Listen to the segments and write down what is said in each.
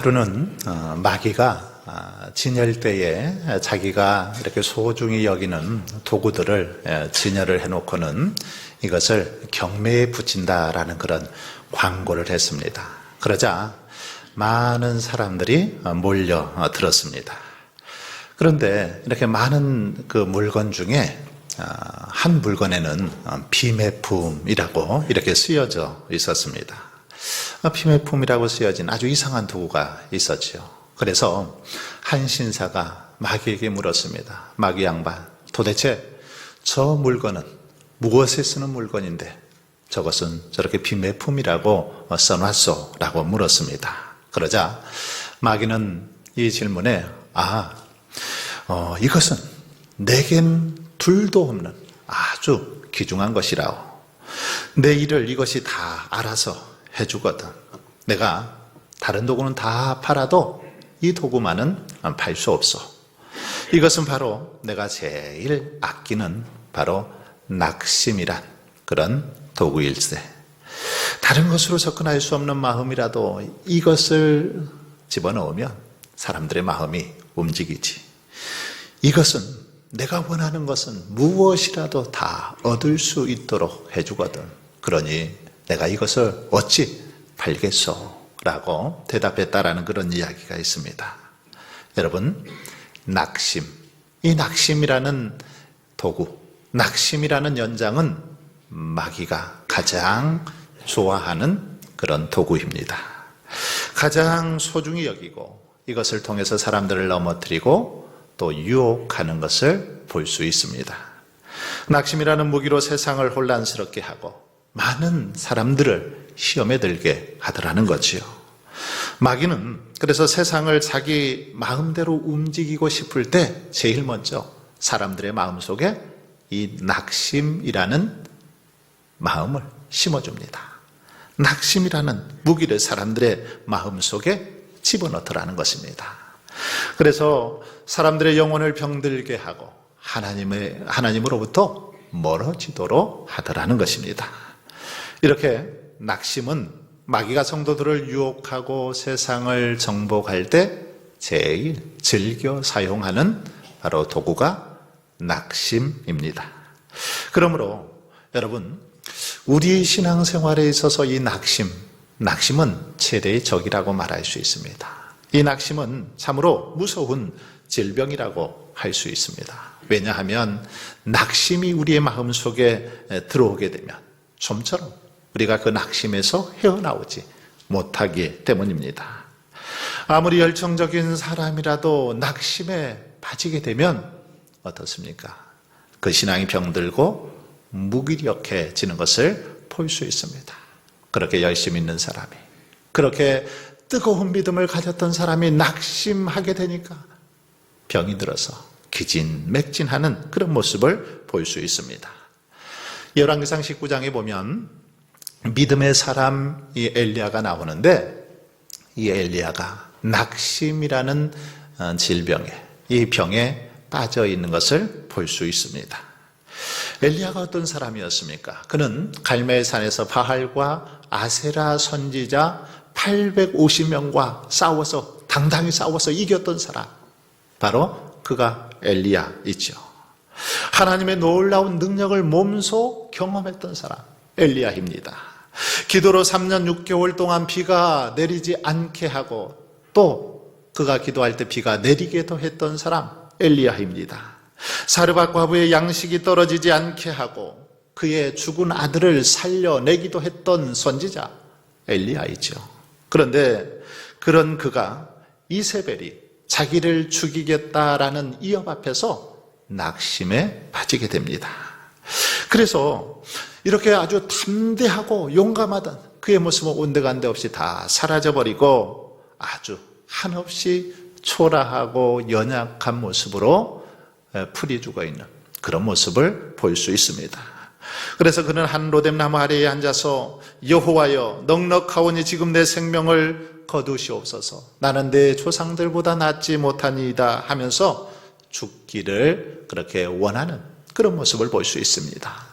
하루는 마귀가 진열대에 자기가 이렇게 소중히 여기는 도구들을 진열을 해놓고는 이것을 경매에 붙인다라는 그런 광고를 했습니다. 그러자 많은 사람들이 몰려들었습니다. 그런데 이렇게 많은 그 물건 중에 한 물건에는 비매품이라고 이렇게 쓰여져 있었습니다. 비매품이라고 쓰여진 아주 이상한 도구가 있었죠. 그래서 한 신사가 마귀에게 물었습니다. 마귀 양반, 도대체 저 물건은 무엇에 쓰는 물건인데 저것은 저렇게 비매품이라고 써놨소? 라고 물었습니다. 그러자 마귀는 이 질문에 이것은 내겐 둘도 없는 아주 귀중한 것이라오. 내 일을 이것이 다 알아서 해주거든. 내가 다른 도구는 다 팔아도 이 도구만은 팔 수 없어. 이것은 바로 내가 제일 아끼는 바로 낙심이란 그런 도구일세. 다른 것으로 접근할 수 없는 마음이라도 이것을 집어넣으면 사람들의 마음이 움직이지. 이것은 내가 원하는 것은 무엇이라도 다 얻을 수 있도록 해주거든. 그러니 내가 이것을 어찌 팔겠소? 라고 대답했다라는 그런 이야기가 있습니다. 여러분, 낙심. 이 낙심이라는 도구, 낙심이라는 연장은 마귀가 가장 좋아하는 그런 도구입니다. 가장 소중히 여기고 이것을 통해서 사람들을 넘어뜨리고 또 유혹하는 것을 볼 수 있습니다. 낙심이라는 무기로 세상을 혼란스럽게 하고 많은 사람들을 시험에 들게 하더라는 거지요. 마귀는 그래서 세상을 자기 마음대로 움직이고 싶을 때 제일 먼저 사람들의 마음속에 이 낙심이라는 마음을 심어줍니다. 낙심이라는 무기를 사람들의 마음속에 집어넣더라는 것입니다. 그래서 사람들의 영혼을 병들게 하고 하나님으로부터 멀어지도록 하더라는 것입니다. 이렇게 낙심은 마귀가 성도들을 유혹하고 세상을 정복할 때 제일 즐겨 사용하는 바로 도구가 낙심입니다. 그러므로 여러분, 우리 신앙생활에 있어서 이 낙심은 최대의 적이라고 말할 수 있습니다. 이 낙심은 참으로 무서운 질병이라고 할 수 있습니다. 왜냐하면 낙심이 우리의 마음속에 들어오게 되면 좀처럼 우리가 그 낙심에서 헤어나오지 못하기 때문입니다. 아무리 열정적인 사람이라도 낙심에 빠지게 되면 어떻습니까? 그 신앙이 병들고 무기력해지는 것을 볼 수 있습니다. 그렇게 열심히 있는 사람이, 그렇게 뜨거운 믿음을 가졌던 사람이 낙심하게 되니까 병이 들어서 기진맥진하는 그런 모습을 볼 수 있습니다. 열왕기상 19장에 보면 믿음의 사람 이 엘리야가 나오는데 이 엘리야가 낙심이라는 질병에, 이 병에 빠져 있는 것을 볼 수 있습니다. 엘리야가 어떤 사람이었습니까? 그는 갈멜산에서 바알과 아세라 선지자 850명과 싸워서 당당히 싸워서 이겼던 사람, 바로 그가 엘리야이죠. 하나님의 놀라운 능력을 몸소 경험했던 사람 엘리야입니다. 기도로 3년 6개월 동안 비가 내리지 않게 하고 또 그가 기도할 때 비가 내리게도 했던 사람 엘리야입니다. 사르밧 과부의 양식이 떨어지지 않게 하고 그의 죽은 아들을 살려내기도 했던 선지자 엘리야이죠. 그런데 그런 그가 이세벨이 자기를 죽이겠다라는 위협 앞에서 낙심에 빠지게 됩니다. 그래서 이렇게 아주 담대하고 용감하던 그의 모습은 온데간데 없이 다 사라져버리고 아주 한없이 초라하고 연약한 모습으로 풀이 죽어있는 그런 모습을 볼 수 있습니다. 그래서 그는 한 로뎀나무 아래에 앉아서 여호와여, 넉넉하오니 지금 내 생명을 거두시옵소서. 나는 내 조상들보다 낫지 못하니이다 하면서 죽기를 그렇게 원하는 그런 모습을 볼 수 있습니다.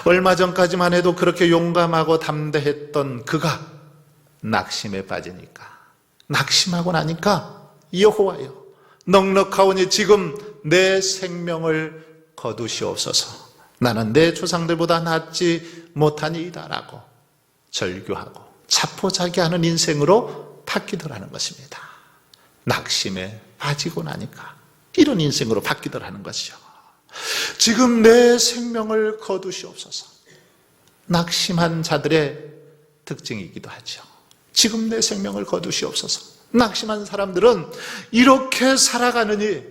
얼마 전까지만 해도 그렇게 용감하고 담대했던 그가 낙심에 빠지니까 낙심하고 나니까 여호와여 넉넉하오니 지금 내 생명을 거두시옵소서. 나는 내 조상들보다 낫지 못하니이다라고 절규하고 자포자기하는 인생으로 바뀌더라는 것입니다. 낙심에 빠지고 나니까 이런 인생으로 바뀌더라는 것이죠. 지금 내 생명을 거두시옵소서. 낙심한 자들의 특징이기도 하죠. 지금 내 생명을 거두시옵소서. 낙심한 사람들은 이렇게 살아가느니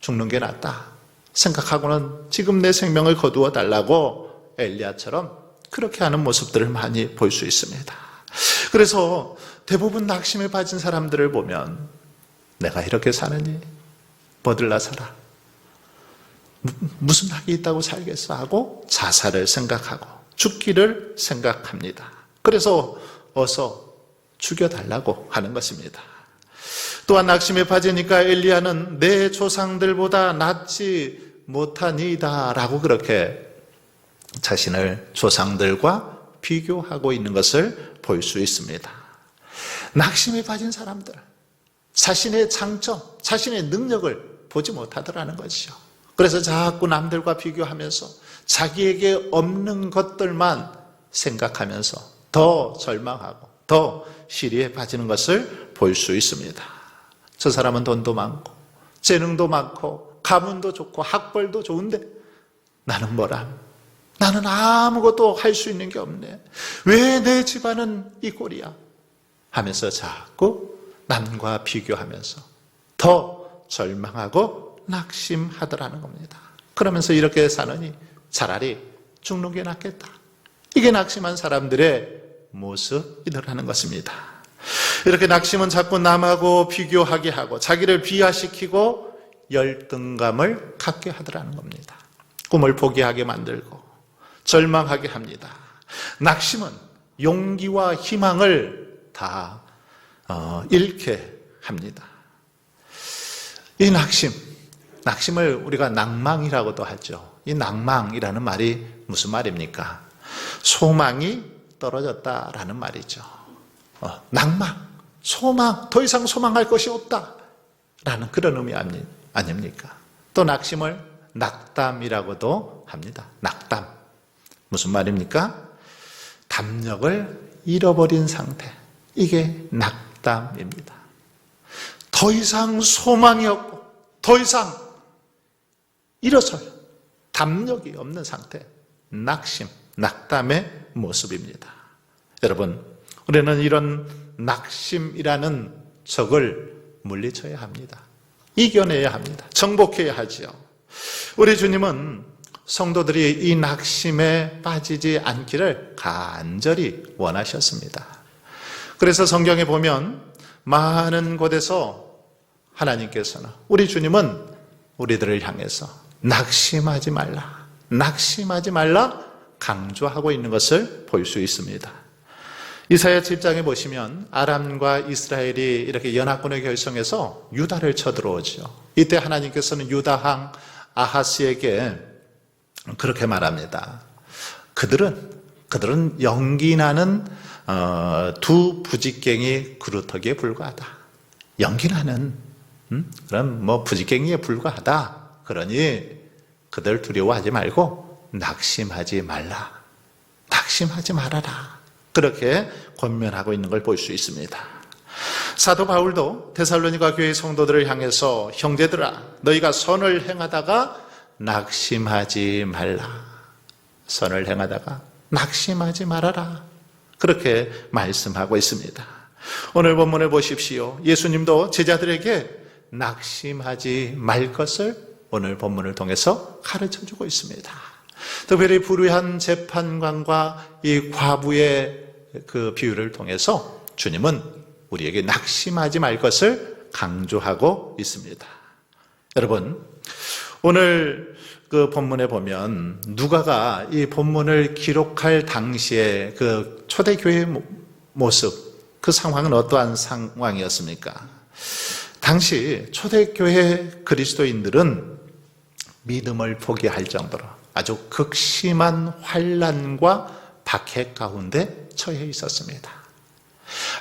죽는 게 낫다 생각하고는 지금 내 생명을 거두어 달라고 엘리야처럼 그렇게 하는 모습들을 많이 볼 수 있습니다. 그래서 대부분 낙심에 빠진 사람들을 보면 내가 이렇게 사느니 뭐들나 살아. 무슨 낙이 있다고 살겠어 하고 자살을 생각하고 죽기를 생각합니다. 그래서 어서 죽여달라고 하는 것입니다. 또한 낙심에 빠지니까 엘리야는 내 조상들보다 낫지 못하니이다 라고 그렇게 자신을 조상들과 비교하고 있는 것을 볼 수 있습니다. 낙심에 빠진 사람들, 자신의 장점, 자신의 능력을 보지 못하더라는 것이죠. 그래서 자꾸 남들과 비교하면서 자기에게 없는 것들만 생각하면서 더 절망하고 더 시리에 빠지는 것을 볼 수 있습니다. 저 사람은 돈도 많고 재능도 많고 가문도 좋고 학벌도 좋은데 나는 뭐라? 나는 아무것도 할 수 있는 게 없네. 왜 내 집안은 이 꼴이야? 하면서 자꾸 남과 비교하면서 더 절망하고 낙심하더라는 겁니다. 그러면서 이렇게 사느니 차라리 죽는 게 낫겠다. 이게 낙심한 사람들의 모습이더라는 것입니다. 이렇게 낙심은 자꾸 남하고 비교하게 하고 자기를 비하시키고 열등감을 갖게 하더라는 겁니다. 꿈을 포기하게 만들고 절망하게 합니다. 낙심은 용기와 희망을 다 잃게 합니다. 이 낙심을 우리가 낭망이라고도 하죠. 이 낭망이라는 말이 무슨 말입니까? 소망이 떨어졌다라는 말이죠. 낭망, 소망, 더 이상 소망할 것이 없다라는 그런 의미 아닙니까? 또 낙심을 낙담이라고도 합니다. 낙담. 무슨 말입니까? 담력을 잃어버린 상태. 이게 낙담입니다. 더 이상 소망이 없고 더 이상 일어설 담력이 없는 상태. 낙심, 낙담의 모습입니다. 여러분, 우리는 이런 낙심이라는 적을 물리쳐야 합니다. 이겨내야 합니다. 정복해야 하지요. 우리 주님은 성도들이 이 낙심에 빠지지 않기를 간절히 원하셨습니다. 그래서 성경에 보면 많은 곳에서 하나님께서는 우리 주님은 우리들을 향해서 낙심하지 말라 강조하고 있는 것을 볼 수 있습니다. 이사야 7장에 보시면 아람과 이스라엘이 이렇게 연합군을 결성해서 유다를 쳐들어오죠. 이때 하나님께서는 유다왕 아하스에게 그렇게 말합니다. 그들은 연기 나는 두 부직갱이 그루터기에 불과하다. 연기 나는 그럼 뭐 부직갱이에 불과하다. 그러니 그들 두려워하지 말고 낙심하지 말아라. 그렇게 권면하고 있는 걸 볼 수 있습니다. 사도 바울도 데살로니가 교회 성도들을 향해서 형제들아 너희가 선을 행하다가 낙심하지 말아라. 그렇게 말씀하고 있습니다. 오늘 본문을 보십시오. 예수님도 제자들에게 낙심하지 말 것을 오늘 본문을 통해서 가르쳐주고 있습니다. 특별히 불의한 재판관과 이 과부의 그 비유를 통해서 주님은 우리에게 낙심하지 말 것을 강조하고 있습니다. 여러분, 오늘 그 본문에 보면 누가가 이 본문을 기록할 당시에 그 초대교회의 모습, 그 상황은 어떠한 상황이었습니까? 당시 초대교회 그리스도인들은 믿음을 포기할 정도로 아주 극심한 환난과 박해 가운데 처해 있었습니다.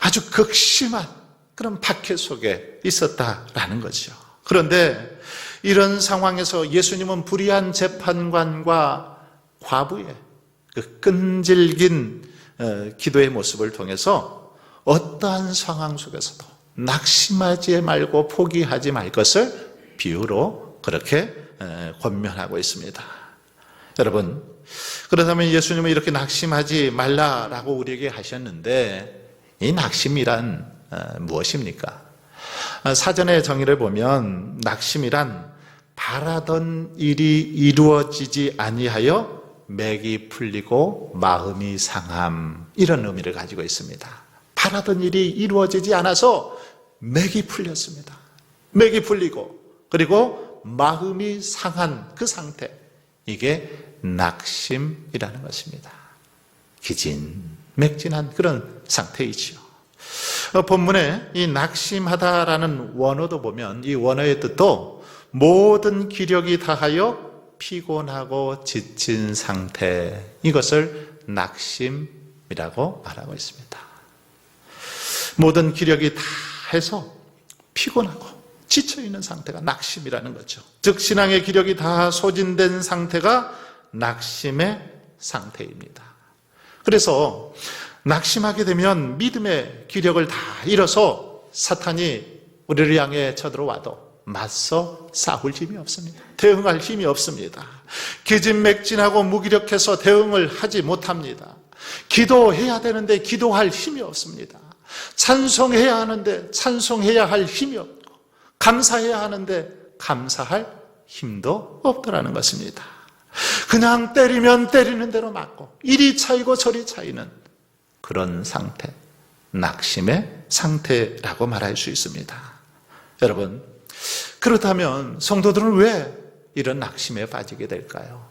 아주 극심한 그런 박해 속에 있었다라는 거죠. 그런데 이런 상황에서 예수님은 불의한 재판관과 과부의 그 끈질긴 기도의 모습을 통해서 어떠한 상황 속에서도 낙심하지 말고 포기하지 말 것을 비유로 그렇게 권면하고 있습니다. 여러분, 그렇다면 예수님은 이렇게 낙심하지 말라라고 우리에게 하셨는데 이 낙심이란 무엇입니까? 사전의 정의를 보면 낙심이란 바라던 일이 이루어지지 아니하여 맥이 풀리고 마음이 상함, 이런 의미를 가지고 있습니다. 바라던 일이 이루어지지 않아서 맥이 풀렸습니다. 맥이 풀리고 그리고 마음이 상한 그 상태, 이게 낙심이라는 것입니다. 기진맥진한 그런 상태이지요. 본문에 이 낙심하다라는 원어도 보면 이 원어의 뜻도 모든 기력이 다하여 피곤하고 지친 상태, 이것을 낙심이라고 말하고 있습니다. 모든 기력이 다 해서 피곤하고 지쳐있는 상태가 낙심이라는 거죠. 즉 신앙의 기력이 다 소진된 상태가 낙심의 상태입니다. 그래서 낙심하게 되면 믿음의 기력을 다 잃어서 사탄이 우리를 향해 쳐들어와도 맞서 싸울 힘이 없습니다. 대응할 힘이 없습니다. 기진맥진하고 무기력해서 대응을 하지 못합니다. 기도해야 되는데 기도할 힘이 없습니다. 찬송해야 하는데 찬송해야 할 힘이 없고, 감사해야 하는데 감사할 힘도 없더라는 것입니다. 그냥 때리면 때리는 대로 맞고 이리 차이고 저리 차이는 그런 상태, 낙심의 상태라고 말할 수 있습니다. 여러분, 그렇다면 성도들은 왜 이런 낙심에 빠지게 될까요?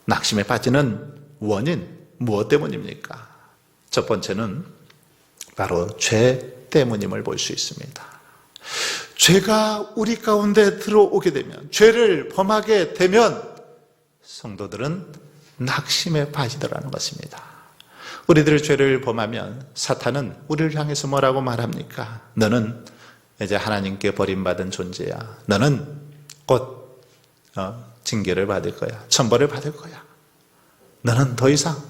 낙심에 빠지는 원인 무엇 때문입니까? 첫 번째는 바로 죄 때문임을 볼 수 있습니다. 죄가 우리 가운데 들어오게 되면, 죄를 범하게 되면 성도들은 낙심에 빠지더라는 것입니다. 우리들 죄를 범하면 사탄은 우리를 향해서 뭐라고 말합니까? 너는 이제 하나님께 버림받은 존재야. 너는 곧 징계를 받을 거야. 천벌을 받을 거야. 너는 더 이상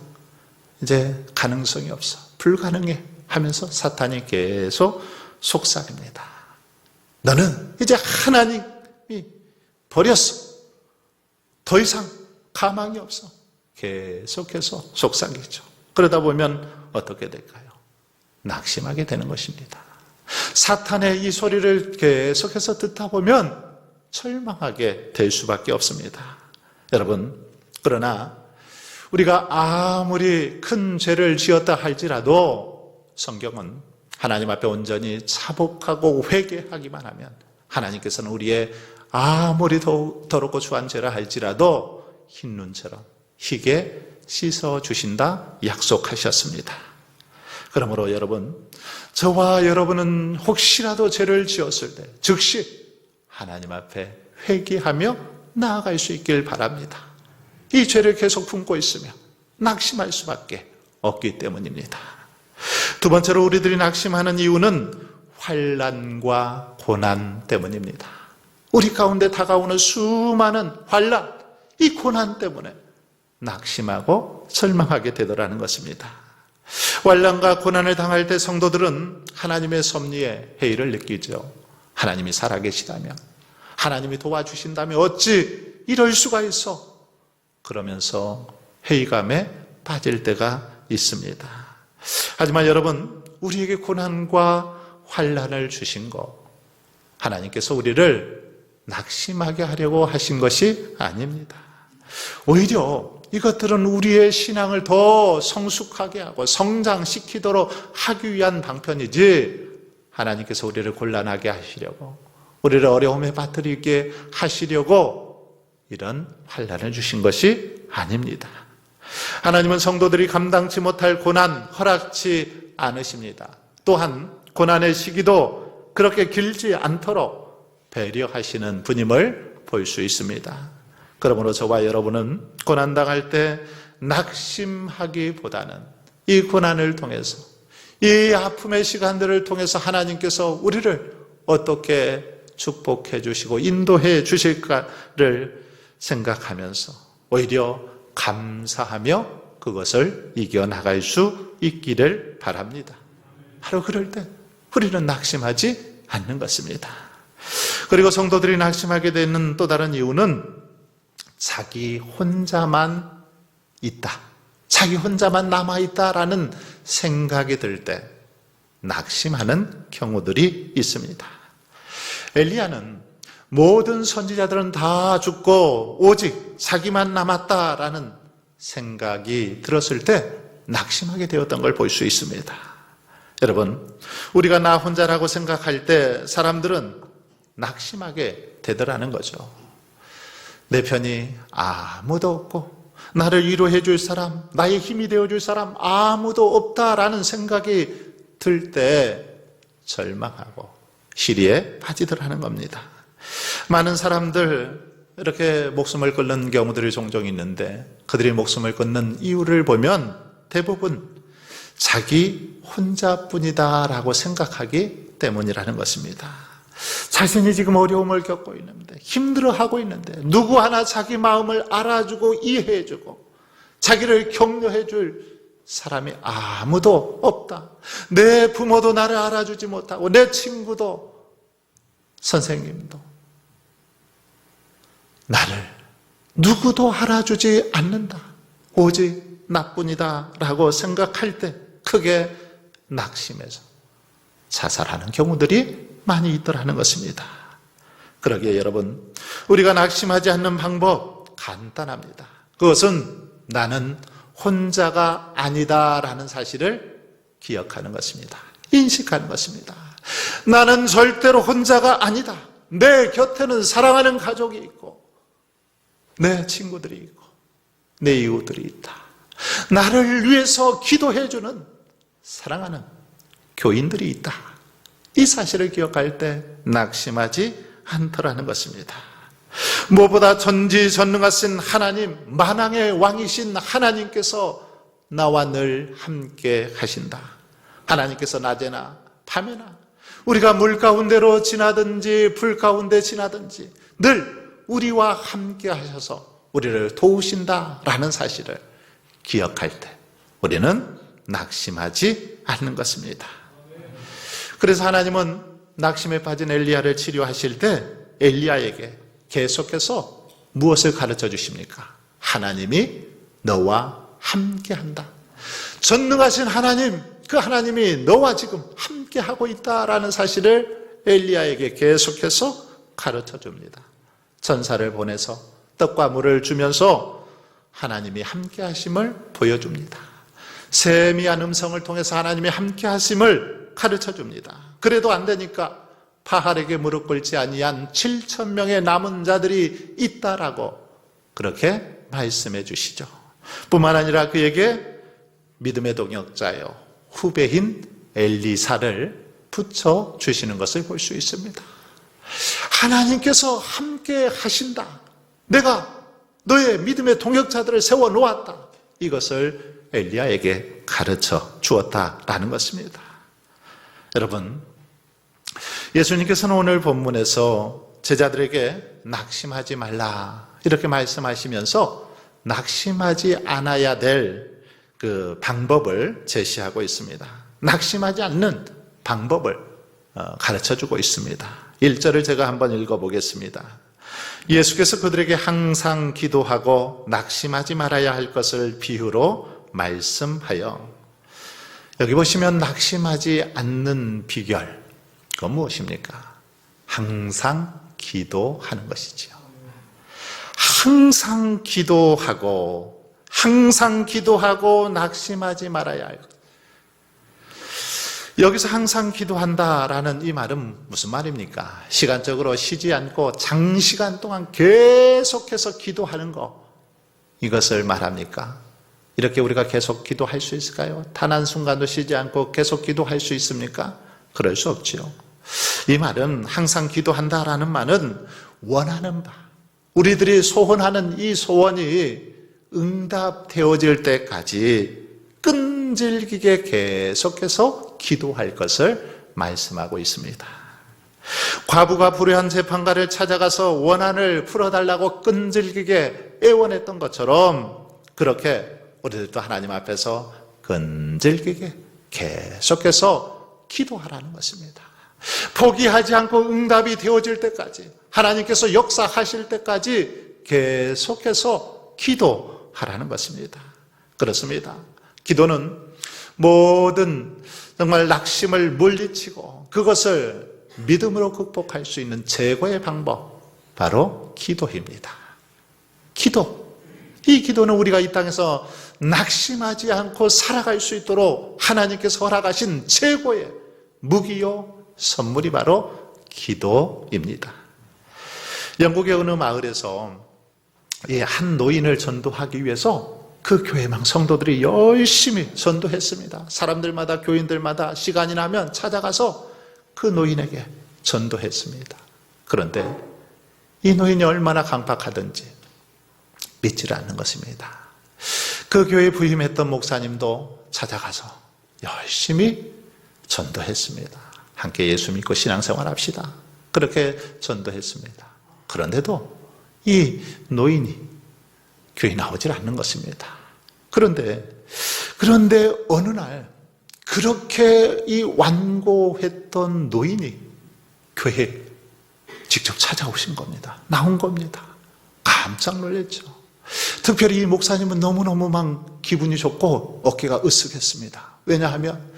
이제 가능성이 없어. 불가능해. 하면서 사탄이 계속 속삭입니다. 너는 이제 하나님이 버렸어. 더 이상 가망이 없어. 계속해서 속삭이죠. 그러다 보면 어떻게 될까요? 낙심하게 되는 것입니다. 사탄의 이 소리를 계속해서 듣다 보면 절망하게 될 수밖에 없습니다. 여러분, 그러나 우리가 아무리 큰 죄를 지었다 할지라도 성경은 하나님 앞에 온전히 자복하고 회개하기만 하면 하나님께서는 우리의 아무리 더럽고 추한 죄라 할지라도 흰 눈처럼 희게 씻어주신다 약속하셨습니다. 그러므로 여러분, 저와 여러분은 혹시라도 죄를 지었을 때 즉시 하나님 앞에 회개하며 나아갈 수 있길 바랍니다. 이 죄를 계속 품고 있으면 낙심할 수밖에 없기 때문입니다. 두 번째로 우리들이 낙심하는 이유는 환난과 고난 때문입니다. 우리 가운데 다가오는 수많은 환난, 이 고난 때문에 낙심하고 절망하게 되더라는 것입니다. 환난과 고난을 당할 때 성도들은 하나님의 섭리에 회의를 느끼죠. 하나님이 살아계시다면, 하나님이 도와주신다면 어찌 이럴 수가 있어? 그러면서 회의감에 빠질 때가 있습니다. 하지만 여러분, 우리에게 고난과 환난을 주신 것, 하나님께서 우리를 낙심하게 하려고 하신 것이 아닙니다. 오히려 이것들은 우리의 신앙을 더 성숙하게 하고 성장시키도록 하기 위한 방편이지, 하나님께서 우리를 곤란하게 하시려고, 우리를 어려움에 빠뜨리게 하시려고 이런 환난을 주신 것이 아닙니다. 하나님은 성도들이 감당치 못할 고난 허락치 않으십니다. 또한 고난의 시기도 그렇게 길지 않도록 배려하시는 분임을 볼 수 있습니다. 그러므로 저와 여러분은 고난당할 때 낙심하기보다는 이 고난을 통해서 이 아픔의 시간들을 통해서 하나님께서 우리를 어떻게 축복해 주시고 인도해 주실까를 생각하면서 오히려 감사하며 그것을 이겨나갈 수 있기를 바랍니다. 바로 그럴 때 우리는 낙심하지 않는 것입니다. 그리고 성도들이 낙심하게 되는 또 다른 이유는 자기 혼자만 있다, 자기 혼자만 남아있다라는 생각이 들 때 낙심하는 경우들이 있습니다. 엘리야는 모든 선지자들은 다 죽고 오직 자기만 남았다라는 생각이 들었을 때 낙심하게 되었던 걸 볼 수 있습니다. 여러분, 우리가 나 혼자라고 생각할 때 사람들은 낙심하게 되더라는 거죠. 내 편이 아무도 없고 나를 위로해 줄 사람, 나의 힘이 되어 줄 사람 아무도 없다라는 생각이 들 때 절망하고 시리에 빠지더라는 겁니다. 많은 사람들 이렇게 목숨을 끊는 경우들이 종종 있는데 그들이 목숨을 끊는 이유를 보면 대부분 자기 혼자뿐이다라고 생각하기 때문이라는 것입니다. 자신이 지금 어려움을 겪고 있는데, 힘들어하고 있는데 누구 하나 자기 마음을 알아주고 이해해주고 자기를 격려해줄 사람이 아무도 없다. 내 부모도 나를 알아주지 못하고 내 친구도 선생님도 나를 누구도 알아주지 않는다. 오직 나뿐이다 라고 생각할 때 크게 낙심해서 자살하는 경우들이 많이 있더라는 것입니다. 그러기에 여러분, 우리가 낙심하지 않는 방법 간단합니다. 그것은 나는 혼자가 아니다라는 사실을 기억하는 것입니다. 인식하는 것입니다. 나는 절대로 혼자가 아니다. 내 곁에는 사랑하는 가족이 있고 내 친구들이 있고 내 이웃들이 있다. 나를 위해서 기도해주는 사랑하는 교인들이 있다. 이 사실을 기억할 때 낙심하지 않더라는 것입니다. 무엇보다 전지전능하신 하나님, 만왕의 왕이신 하나님께서 나와 늘 함께 하신다. 하나님께서 낮에나 밤에나 우리가 물 가운데로 지나든지 불 가운데 지나든지 늘 우리와 함께 하셔서 우리를 도우신다라는 사실을 기억할 때 우리는 낙심하지 않는 것입니다. 그래서 하나님은 낙심에 빠진 엘리야를 치료하실 때 엘리야에게 계속해서 무엇을 가르쳐 주십니까? 하나님이 너와 함께한다. 전능하신 하나님, 그 하나님이 너와 지금 함께하고 있다라는 사실을 엘리야에게 계속해서 가르쳐 줍니다. 전사를 보내서 떡과 물을 주면서 하나님이 함께하심을 보여줍니다. 세미한 음성을 통해서 하나님이 함께하심을 가르쳐 줍니다. 그래도 안 되니까 바알에게 무릎 꿇지 아니한 7,000명의 남은 자들이 있다라고 그렇게 말씀해 주시죠. 뿐만 아니라 그에게 믿음의 동역자요 후배인 엘리사를 붙여 주시는 것을 볼 수 있습니다. 하나님께서 함께 하신다. 내가 너의 믿음의 동역자들을 세워 놓았다. 이것을 엘리야에게 가르쳐 주었다라는 것입니다. 여러분, 예수님께서는 오늘 본문에서 제자들에게 낙심하지 말라 이렇게 말씀하시면서 낙심하지 않아야 될 그 방법을 제시하고 있습니다. 낙심하지 않는 방법을 가르쳐주고 있습니다. 1절을 제가 한번 읽어보겠습니다. 예수께서 그들에게 항상 기도하고 낙심하지 말아야 할 것을 비유로 말씀하여, 여기 보시면 낙심하지 않는 비결, 그건 무엇입니까? 항상 기도하는 것이지요. 항상 기도하고 낙심하지 말아야 할 것. 여기서 항상 기도한다라는 이 말은 무슨 말입니까? 시간적으로 쉬지 않고 장시간 동안 계속해서 기도하는 것, 이것을 말합니까? 이렇게 우리가 계속 기도할 수 있을까요? 단 한순간도 쉬지 않고 계속 기도할 수 있습니까? 그럴 수 없지요. 이 말은, 항상 기도한다라는 말은 원하는 바, 우리들이 소원하는 이 소원이 응답되어질 때까지 끈질기게 계속해서 기도할 것을 말씀하고 있습니다. 과부가 불의한 재판관을 찾아가서 원한을 풀어달라고 끈질기게 애원했던 것처럼 그렇게 우리들도 하나님 앞에서 끈질기게 계속해서 기도하라는 것입니다. 포기하지 않고 응답이 되어질 때까지, 하나님께서 역사하실 때까지 계속해서 기도하라는 것입니다. 그렇습니다. 기도는 모든 정말 낙심을 물리치고 그것을 믿음으로 극복할 수 있는 최고의 방법, 바로 기도입니다. 기도. 이 기도는 우리가 이 땅에서 낙심하지 않고 살아갈 수 있도록 하나님께서 허락하신 최고의 무기요 선물이 바로 기도입니다. 영국의 어느 마을에서 한 노인을 전도하기 위해서 그 교회망 성도들이 열심히 전도했습니다. 사람들마다, 교인들마다 시간이 나면 찾아가서 그 노인에게 전도했습니다. 그런데 이 노인이 얼마나 강팍하든지 믿지를 않는 것입니다. 그 교회에 부임했던 목사님도 찾아가서 열심히 전도했습니다. 함께 예수 믿고 신앙생활합시다. 그렇게 전도했습니다. 그런데도 이 노인이 교회 나오질 않는 것입니다. 그런데 어느 날 그렇게 이 완고했던 노인이 교회에 직접 찾아오신 겁니다. 나온 겁니다. 깜짝 놀랐죠. 특별히 이 목사님은 너무너무 막 기분이 좋고 어깨가 으쓱했습니다. 왜냐하면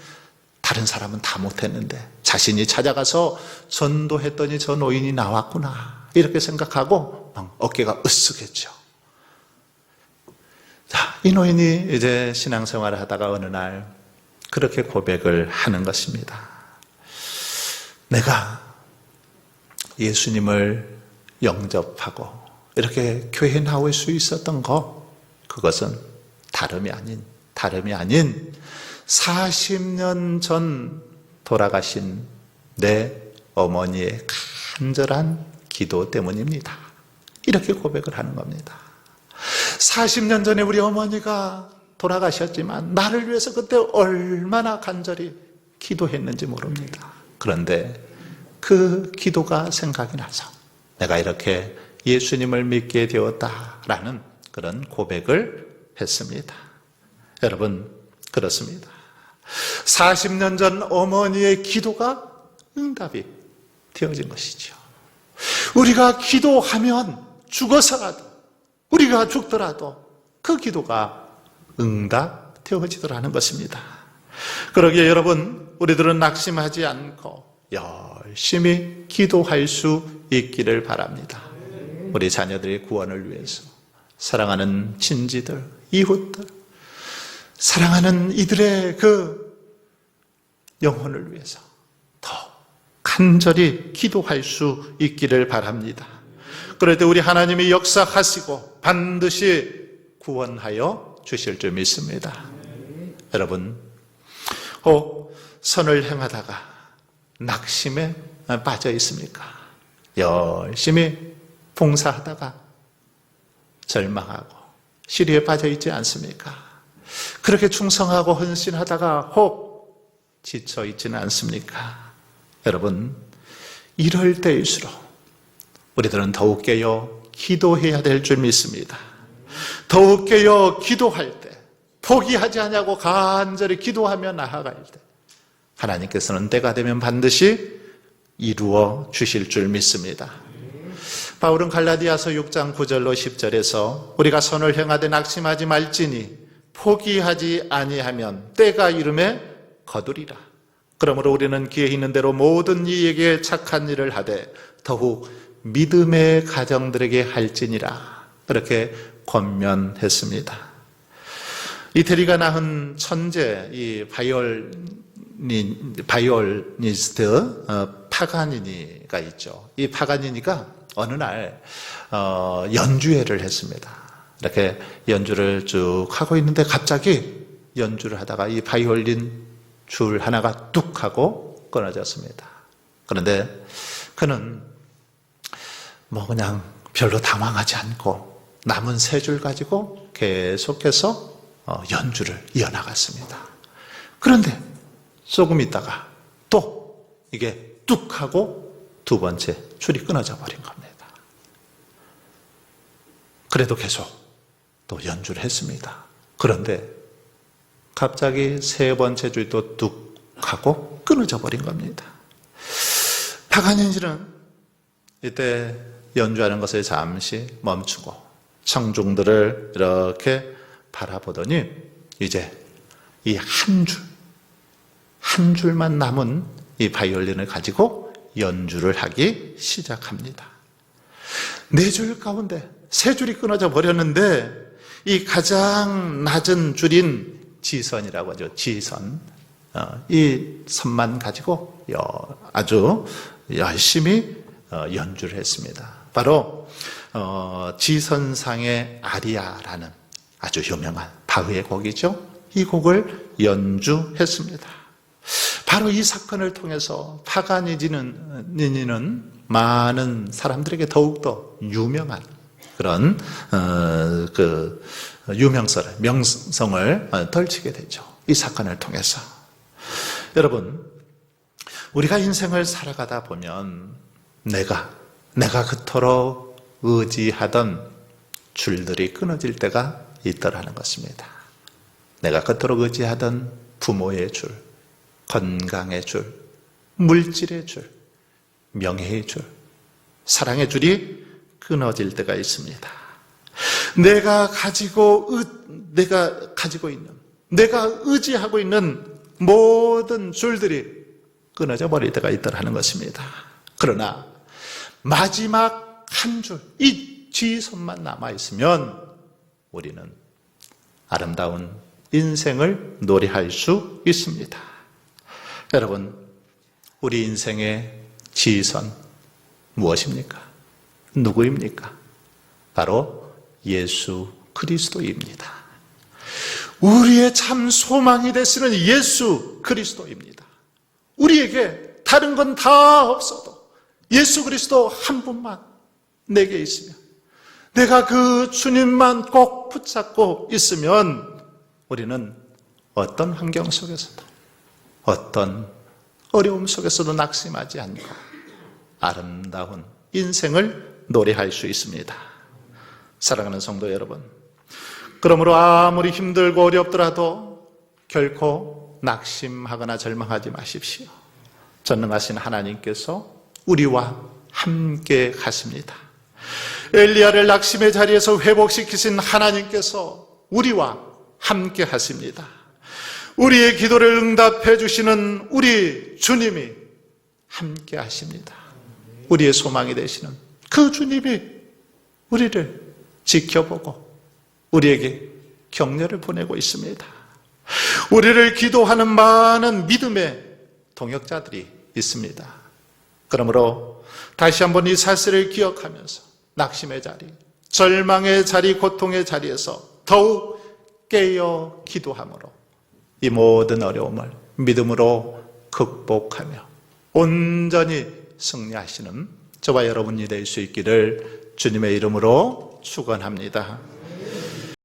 다른 사람은 다 못했는데 자신이 찾아가서 전도했더니 저 노인이 나왔구나, 이렇게 생각하고 막 어깨가 으쓱했죠. 자, 이 노인이 이제 신앙생활을 하다가 어느 날 그렇게 고백을 하는 것입니다. 내가 예수님을 영접하고 이렇게 교회에 나올 수 있었던 그것은 다름이 아닌 40년 전 돌아가신 내 어머니의 간절한 기도 때문입니다. 이렇게 고백을 하는 겁니다. 40년 전에 우리 어머니가 돌아가셨지만 나를 위해서 그때 얼마나 간절히 기도했는지 모릅니다. 그런데 그 기도가 생각이 나서 내가 이렇게 예수님을 믿게 되었다라는 그런 고백을 했습니다. 여러분, 그렇습니다. 40년 전 어머니의 기도가 응답이 되어진 것이죠. 우리가 기도하면 죽어서라도, 우리가 죽더라도 그 기도가 응답되어지더라는 것입니다. 그러기에 여러분, 우리들은 낙심하지 않고 열심히 기도할 수 있기를 바랍니다. 우리 자녀들의 구원을 위해서, 사랑하는 친지들, 이웃들, 사랑하는 이들의 그 영혼을 위해서 더 간절히 기도할 수 있기를 바랍니다. 그럴 때 우리 하나님이 역사하시고 반드시 구원하여 주실 줄 믿습니다. 여러분, 혹 선을 행하다가 낙심에 빠져 있습니까? 열심히 봉사하다가 절망하고 시리에 빠져 있지 않습니까? 그렇게 충성하고 헌신하다가 혹 지쳐 있지는 않습니까? 여러분, 이럴 때일수록 우리들은 더욱 깨어 기도해야 될 줄 믿습니다. 더욱 깨어 기도할 때, 포기하지 않냐고 간절히 기도하며 나아갈 때 하나님께서는 때가 되면 반드시 이루어 주실 줄 믿습니다. 바울은 갈라디아서 6장 9절로 10절에서 우리가 선을 행하되 낙심하지 말지니 포기하지 아니하면 때가 이름에 거두리라. 그러므로 우리는 기회 있는 대로 모든 이에게 착한 일을 하되 더욱 믿음의 가정들에게 할지니라. 그렇게 권면했습니다. 이태리가 낳은 천재, 이 바이올리니스트 파가니니가 있죠. 이 파가니니가 어느 날 연주회를 했습니다. 이렇게 연주를 쭉 하고 있는데 갑자기 연주를 하다가 이 바이올린 줄 하나가 뚝 하고 끊어졌습니다. 그런데 그는 그냥 별로 당황하지 않고 남은 세 줄 가지고 계속해서 연주를 이어나갔습니다. 그런데 조금 있다가 또 이게 뚝 하고 두 번째 줄이 끊어져 버린 겁니다. 그래도 계속 또 연주를 했습니다. 그런데 갑자기 세 번째 줄이 또 뚝 하고 끊어져 버린 겁니다. 파가니니 씨는 이때 연주하는 것을 잠시 멈추고 청중들을 이렇게 바라보더니 이제 이 한 줄만 남은 이 바이올린을 가지고 연주를 하기 시작합니다. 네 줄 가운데 세 줄이 끊어져 버렸는데 이 가장 낮은 줄인 지선이라고 하죠. 지선. 이 선만 가지고 아주 열심히 연주를 했습니다. 바로 지선상의 아리아라는 아주 유명한 바흐의 곡이죠. 이 곡을 연주했습니다. 바로 이 사건을 통해서 파가니니는 많은 사람들에게 더욱더 유명한 그런 명성을 떨치게 되죠. 이 사건을 통해서. 여러분, 우리가 인생을 살아가다 보면 내가 그토록 의지하던 줄들이 끊어질 때가 있더라는 것입니다. 내가 그토록 의지하던 부모의 줄, 건강의 줄, 물질의 줄, 명예의 줄, 사랑의 줄이 끊어질 때가 있습니다. 내가 가지고 있는, 내가 의지하고 있는 모든 줄들이 끊어져 버릴 때가 있더라는 것입니다. 그러나 마지막 한 줄, 이 지선만 남아있으면 우리는 아름다운 인생을 노래할 수 있습니다. 여러분, 우리 인생의 지선 무엇입니까? 누구입니까? 바로 예수 그리스도입니다. 우리의 참 소망이 되시는 예수 그리스도입니다. 우리에게 다른 건 다 없어도 예수 그리스도 한 분만 내게 있으면, 내가 그 주님만 꼭 붙잡고 있으면 우리는 어떤 환경 속에서도, 어떤 어려움 속에서도 낙심하지 않고 아름다운 인생을 노래할 수 있습니다. 사랑하는 성도 여러분, 그러므로 아무리 힘들고 어렵더라도 결코 낙심하거나 절망하지 마십시오. 전능하신 하나님께서 우리와 함께 가십니다. 엘리야를 낙심의 자리에서 회복시키신 하나님께서 우리와 함께 하십니다. 우리의 기도를 응답해 주시는 우리 주님이 함께 하십니다. 우리의 소망이 되시는 그 주님이 우리를 지켜보고 우리에게 격려를 보내고 있습니다. 우리를 기도하는 많은 믿음의 동역자들이 있습니다. 그러므로 다시 한번 이 사실을 기억하면서 낙심의 자리, 절망의 자리, 고통의 자리에서 더욱 깨어 기도함으로 이 모든 어려움을 믿음으로 극복하며 온전히 승리하시는 저와 여러분이 될 수 있기를 주님의 이름으로 축원합니다.